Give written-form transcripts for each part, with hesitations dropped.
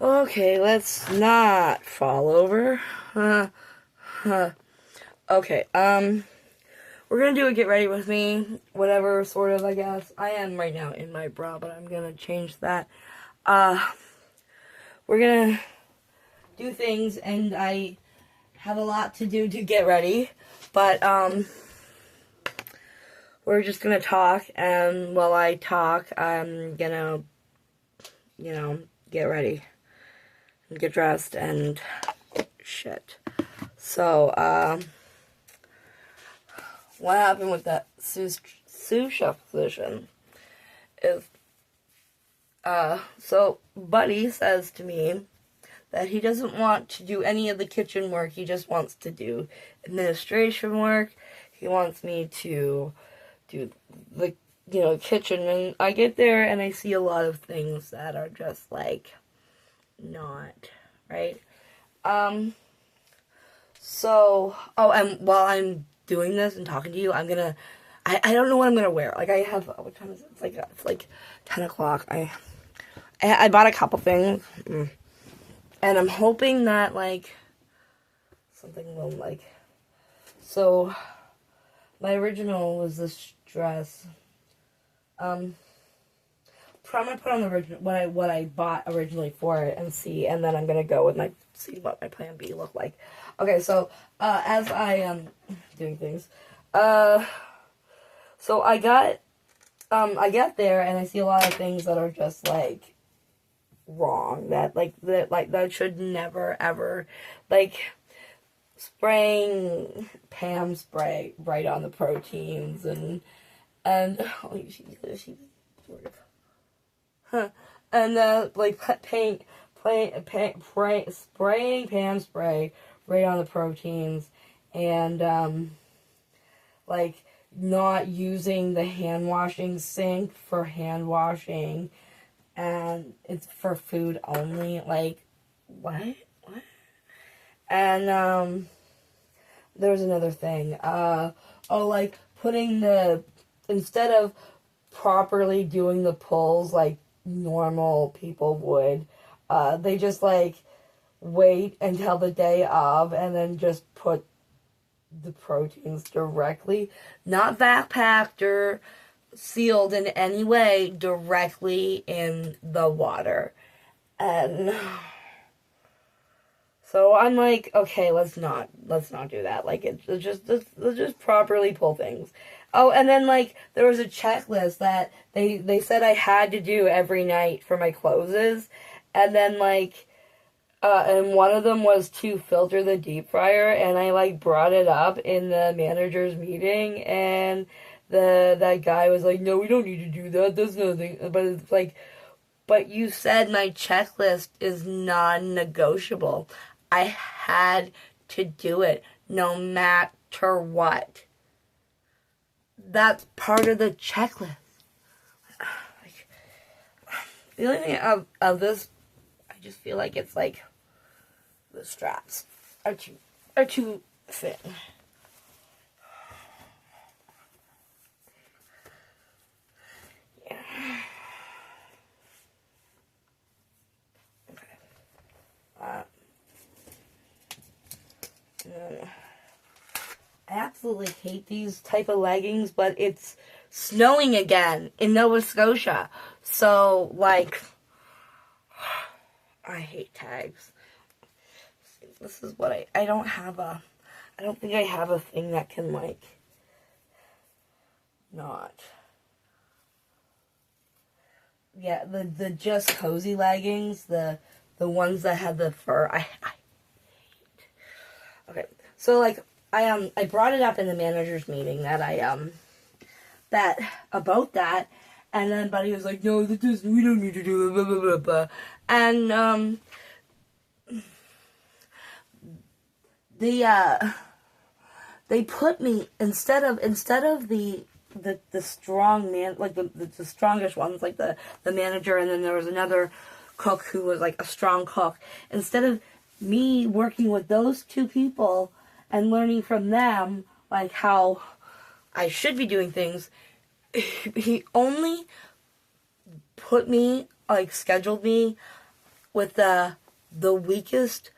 Okay, let's not fall over. Okay, we're gonna do a get ready with me, whatever, sort of, I guess. I am right now in my bra, but I'm gonna change that. Uh, we're gonna do things, and I have a lot to do to get ready, but, we're just gonna talk, and while I talk, I'm gonna, get ready, and get dressed, and shit. So, what happened with that sous chef position is, so Buddy says to me that he doesn't want to do any of the kitchen work. He just wants to do administration work. He wants me to do the, kitchen. And I get there and I see a lot of things that are just like not right. And while I'm doing this and talking to you, I don't know what I'm gonna wear. Like I have, what time is it? It's like 10 o'clock. I bought a couple things, and I'm hoping that like something will like. So my original was this dress. I'm gonna put on the original what I bought originally for it and see, and then I'm gonna go with see what my plan B look like. Okay, so as I am doing things, so I get there and I see a lot of things that are just like wrong. That should never ever like spraying Pam spray right on the proteins and oh, she's sort of. Huh. And like spraying Pam spray right on the proteins, and like not using the hand washing sink for hand washing, and it's for food only. Like what? And there was another thing. Like putting instead of properly doing the pulls like normal people would, they just like wait until the day of and then just put the proteins directly, not backpacked or sealed in any way, directly in the water. And so I'm like, okay, let's not do that. Like let's just properly pull things. Oh, and then like there was a checklist that they said I had to do every night for my closes, and then like and one of them was to filter the deep fryer, and I like brought it up in the manager's meeting, and that guy was like, no, we don't need to do that. There's nothing. But it's like, but you said my checklist is non-negotiable. I had to do it no matter what. That's part of the checklist. Like, the only thing of this, I just feel like it's like the straps are too thin. Yeah. Okay. I absolutely hate these type of leggings, but it's snowing again in Nova Scotia. So, like, I hate tags. This is what I don't think I have a thing that can, like, not. Yeah, the Just Cozy leggings, the ones that have the fur, I hate. Okay, so, like, I brought it up in the manager's meeting that about that, and then Buddy was like, no, we don't need to do it, blah, blah, blah, blah. And, they put me, instead of the strong man, like the strongest ones, like the manager, and then there was another cook who was like a strong cook, instead of me working with those two people and learning from them, like how I should be doing things, he only put me, like scheduled me with the weakest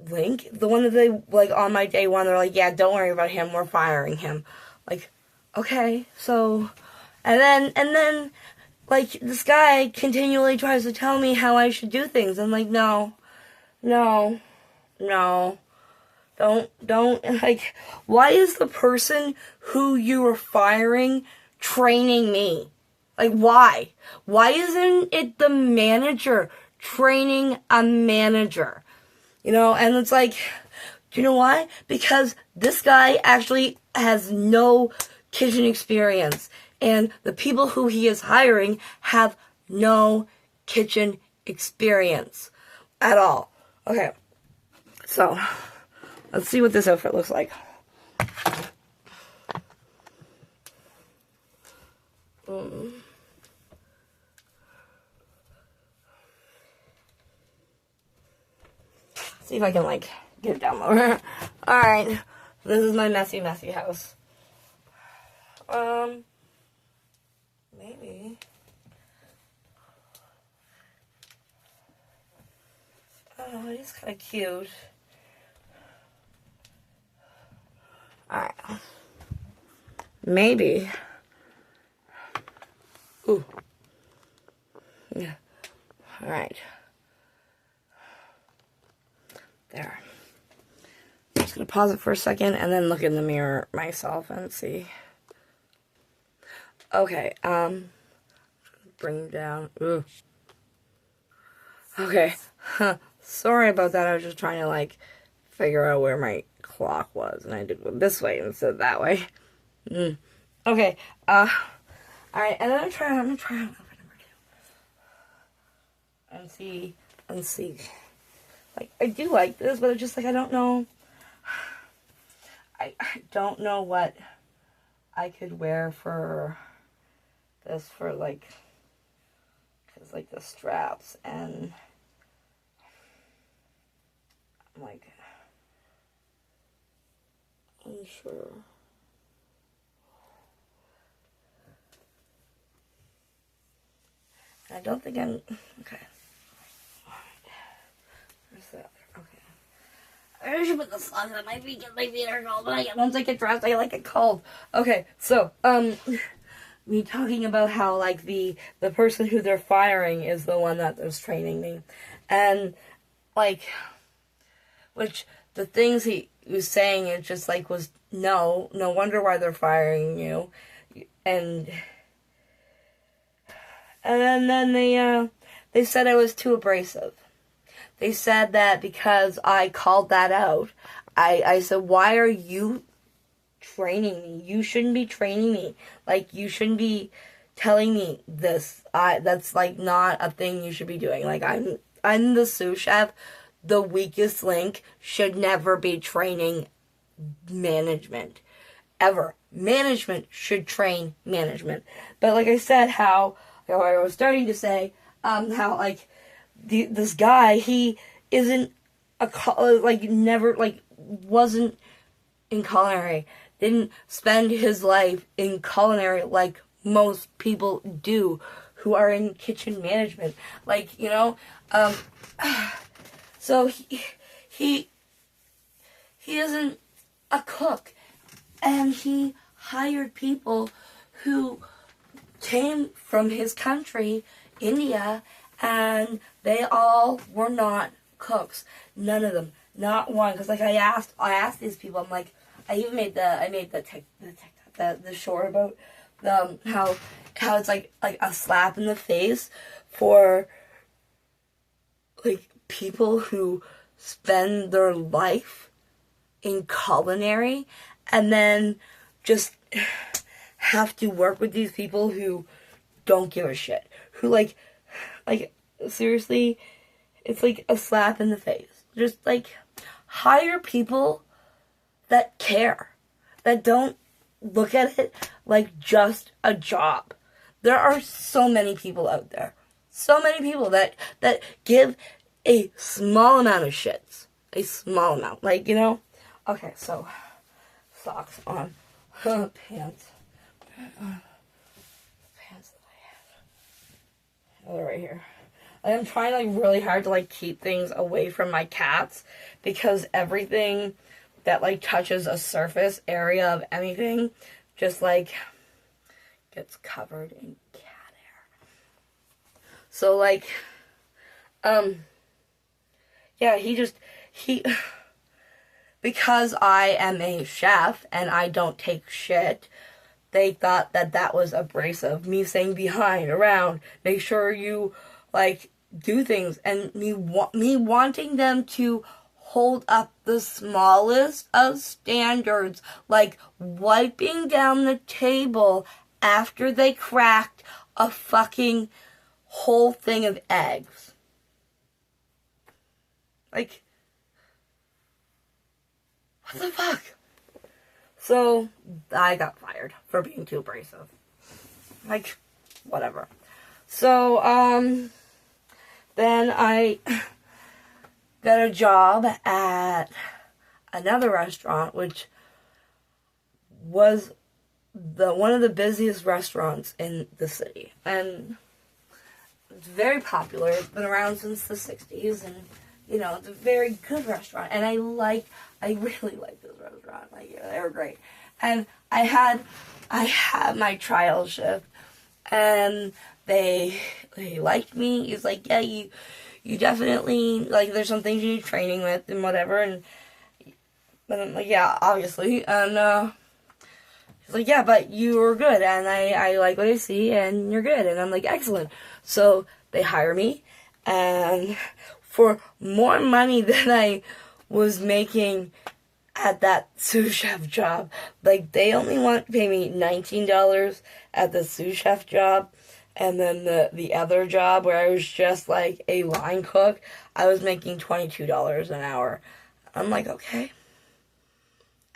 link, the one that they, like, on my day one, they're like, yeah, don't worry about him, we're firing him. Like, okay, so, and then, like, this guy continually tries to tell me how I should do things. I'm like, no, don't, like, why is the person who you are firing training me? Like, why? Why isn't it the manager training a manager? You know, and it's like, do you know why? Because this guy actually has no kitchen experience. And the people who he is hiring have no kitchen experience at all. Okay, so let's see what this outfit looks like. See if I can, like, get it down lower. Alright, this is my messy house. Maybe. Oh, it is kind of cute. Alright. Maybe. Ooh. Yeah. Alright. There. I'm just gonna pause it for a second and then look in the mirror myself and see. Okay, bring down. Ooh. Okay. Sorry about that. I was just trying to, like, figure out where my clock was, and I did it this way instead of that way. Okay. Alright, and then I'm gonna try on outfit number 2. And see. Like, I do like this, but it's just, like, I don't know. I don't know what I could wear for this, for, like, because, like, the straps, and I'm, like, unsure. I don't think I'm, okay. Where's that? Okay. I should put the sun on my feet, because my feet are cold, but once I get dressed, I like it cold. Okay, so, me talking about how, like, the person who they're firing is the one that is training me. And, like, which, the things he was saying, it just, like, was, no wonder why they're firing you. And then they said I was too abrasive. They said that because I called that out, I said, why are you training me? You shouldn't be training me. Like, you shouldn't be telling me this. That's, like, not a thing you should be doing. Like, I'm the sous chef. The weakest link should never be training management. Ever. Management should train management. But like I said, how I was starting to say, how, like, this guy, he isn't wasn't in culinary, didn't spend his life in culinary like most people do who are in kitchen management. Like, you know, so he isn't a cook, and he hired people who came from his country, India, and they all were not cooks. None of them, not one. Because, like, I asked these people. I'm like, I made the short about how it's like a slap in the face for, like, people who spend their life in culinary and then just have to work with these people who don't give a shit. Who, like, seriously, it's like a slap in the face. Just, like, hire people that care. That don't look at it like just a job. There are so many people out there. So many people that give a small amount of shits. A small amount. Like, you know? Okay, so, socks on. Pants. Pants that I have. Oh, they're right here. I'm trying like really hard to like keep things away from my cats because everything that like touches a surface area of anything just like gets covered in cat hair. So like yeah, he because I am a chef and I don't take shit, they thought that that was abrasive. Me saying behind, around, make sure you like do things, and me wanting them to hold up the smallest of standards, like wiping down the table after they cracked a fucking whole thing of eggs. Like, what the fuck? So, I got fired for being too abrasive. Like, whatever. So, then I got a job at another restaurant, which was one of the busiest restaurants in the city. And it's very popular. It's been around since the 60s, and you know, it's a very good restaurant, and I really like this restaurant. Like, they were great. And I had my trial shift, and they liked me. He was like, yeah, you definitely, like, there's some things you need training with and whatever, and I'm like, yeah, obviously. And he's like, yeah, but you were good, and I like what I see, and you're good. And I'm like, excellent. So they hire me, and for more money than I was making at that sous chef job. Like, they only want to pay me $19 at the sous chef job, and then the other job where I was just like a line cook, I was making $22 an hour. I'm like, okay,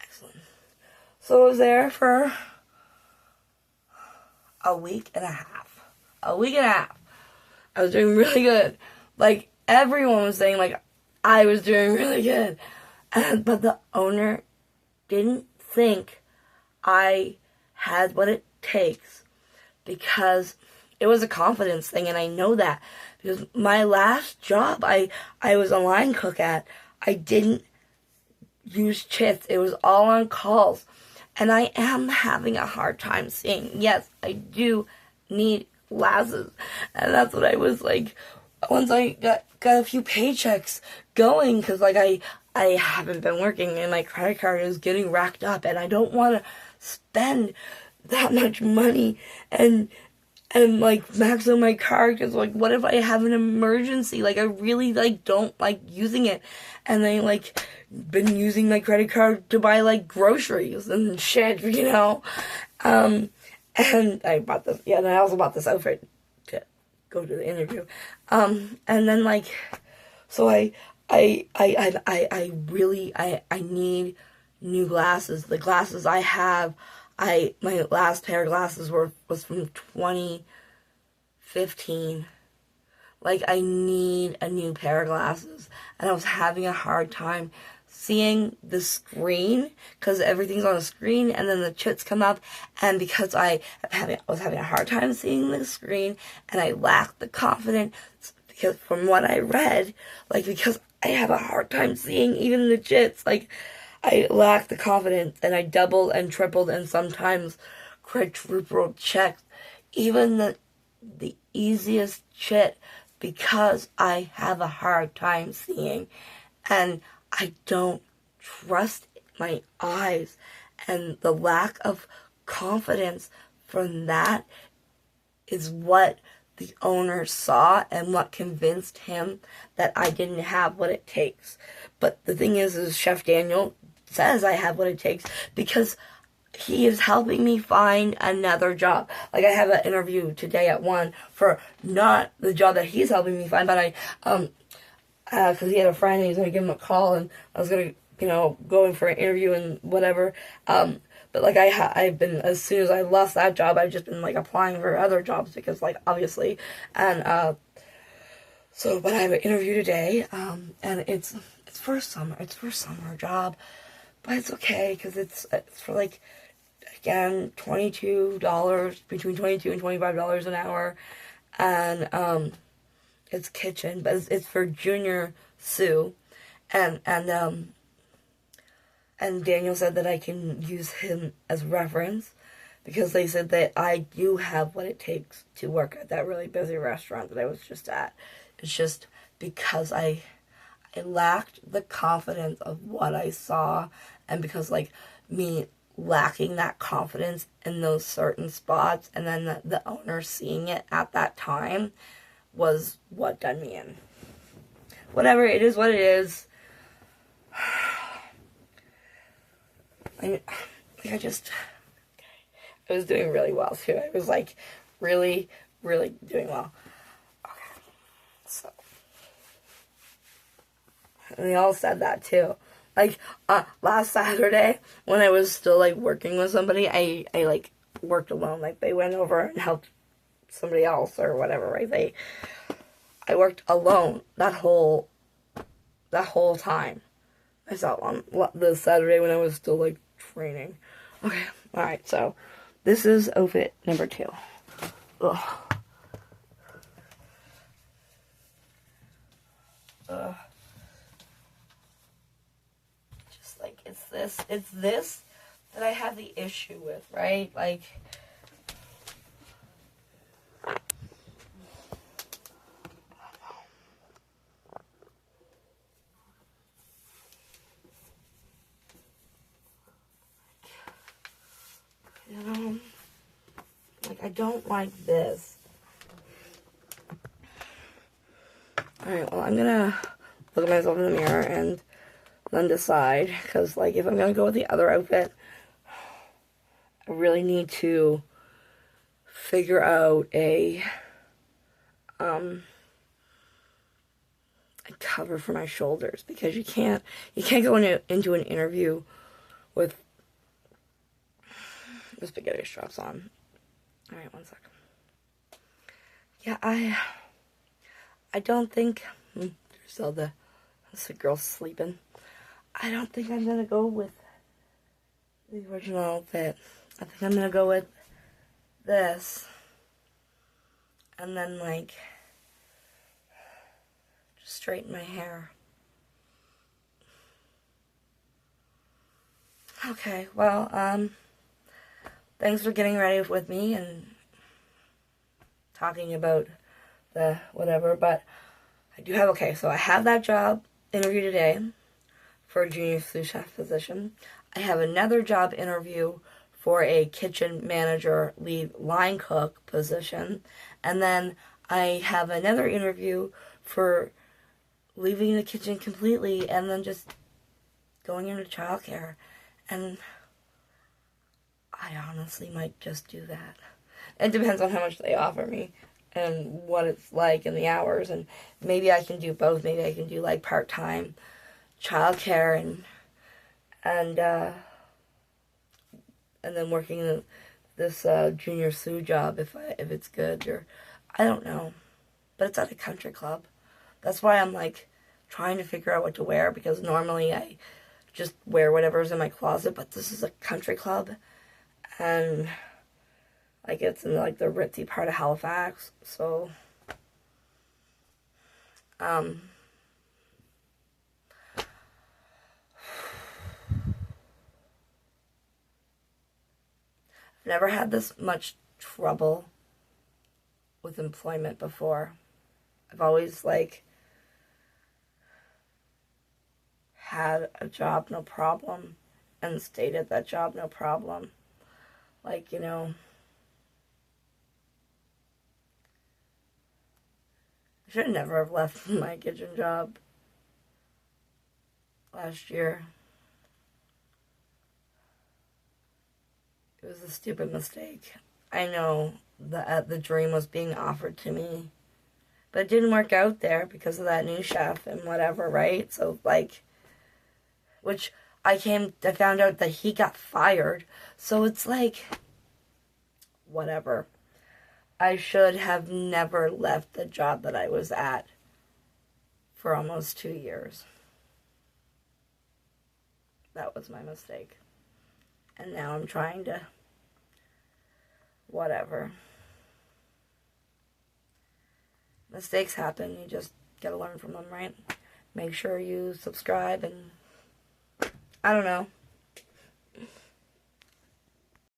excellent. So I was there for a week and a half. I was doing really good. Like, everyone was saying, like, I was doing really good. But the owner didn't think I had what it takes, because it was a confidence thing, and I know that. Because my last job I was a line cook at, I didn't use chits. It was all on calls. And I am having a hard time seeing. Yes, I do need glasses. And that's what I was like, once I got a few paychecks going, because like I haven't been working and my credit card is getting racked up, and I don't want to spend that much money and like max out my card, because like, what if I have an emergency? Like, I really like don't like using it, and I like been using my credit card to buy like groceries and shit, you know. And I bought this, yeah, and I also bought this outfit to go to the interview. And then like, so I really need new glasses. The glasses I have, my last pair of glasses was from 2015. Like, I need a new pair of glasses, and I was having a hard time seeing the screen, because everything's on the screen, and then the chits come up, and because I was having a hard time seeing the screen, and I lacked the confidence, because from what I read, like, because I have a hard time seeing even the chits, like, I lack the confidence, and I doubled and tripled and sometimes quadrupled checked even the easiest chit, because I have a hard time seeing, and I don't trust my eyes, and the lack of confidence from that is what the owner saw and what convinced him that I didn't have what it takes. But the thing is Chef Daniel says I have what it takes because he is helping me find another job. Like, I have an interview today at 1 for not the job that he's helping me find, but because he had a friend and he was going to give him a call, and I was going to, go in for an interview and whatever. But, like, I've been, as soon as I lost that job, I've just been, like, applying for other jobs because, like, obviously. And, but I have an interview today, and it's for a summer job. But it's okay, because it's for, like, again, $22, between $22 and $25 an hour. And, It's kitchen, but it's for Junior Sue, and Daniel said that I can use him as reference because they said that I do have what it takes to work at that really busy restaurant that I was just at. It's just because I lacked the confidence of what I saw, and because like me lacking that confidence in those certain spots, and then the owner seeing it at that time was what done me in. Whatever, it is what it is. I was doing really well too. I was like really, really doing well. Okay, so. And they all said that too. Like, last Saturday, when I was still, like, working with somebody, I like, worked alone. Like, they went over and helped somebody else or whatever, right? I worked alone that whole time. I saw on the Saturday when I was still, like, training. Okay, alright, so, this is outfit number 2. Ugh. Ugh. Like, it's this that I have the issue with, right? Like, you know, like, I don't like this. Alright, well, I'm gonna look at myself in the mirror and then decide, because, like, if I'm gonna go with the other outfit, I really need to figure out a cover for my shoulders, because you can't go into an interview with the spaghetti straps on. Alright, one second. Yeah, I don't think there's still the girl sleeping. I don't think I'm gonna go with the original outfit. I think I'm gonna go with this. And then, like, just straighten my hair. Okay, well, thanks for getting ready with me and talking about the whatever, but I do have, okay, so I have that job interview today for a junior sous chef position. I have another job interview for a kitchen manager lead line cook position. And then I have another interview for leaving the kitchen completely and then just going into childcare. And I honestly might just do that. It depends on how much they offer me and what it's like and the hours. And maybe I can do both. Maybe I can do like part-time childcare and then working this junior sous job if it's good, or I don't know. But it's at a country club. That's why I'm like trying to figure out what to wear, because normally I just wear whatever's in my closet, but this is a country club and like it's in like the ritzy part of Halifax, so I've never had this much trouble with employment before. I've always like had a job no problem and stayed at that job no problem. Like, you know, I should never have left my kitchen job last year. It was a stupid mistake. I know the dream was being offered to me, but it didn't work out there because of that new chef and whatever, right? So, like, which I found out that he got fired. So it's like, whatever. I should have never left the job that I was at for almost 2 years. That was my mistake. And now I'm trying to, whatever. mistakes happen. You just gotta learn from them, right? Make sure you subscribe, and I don't know.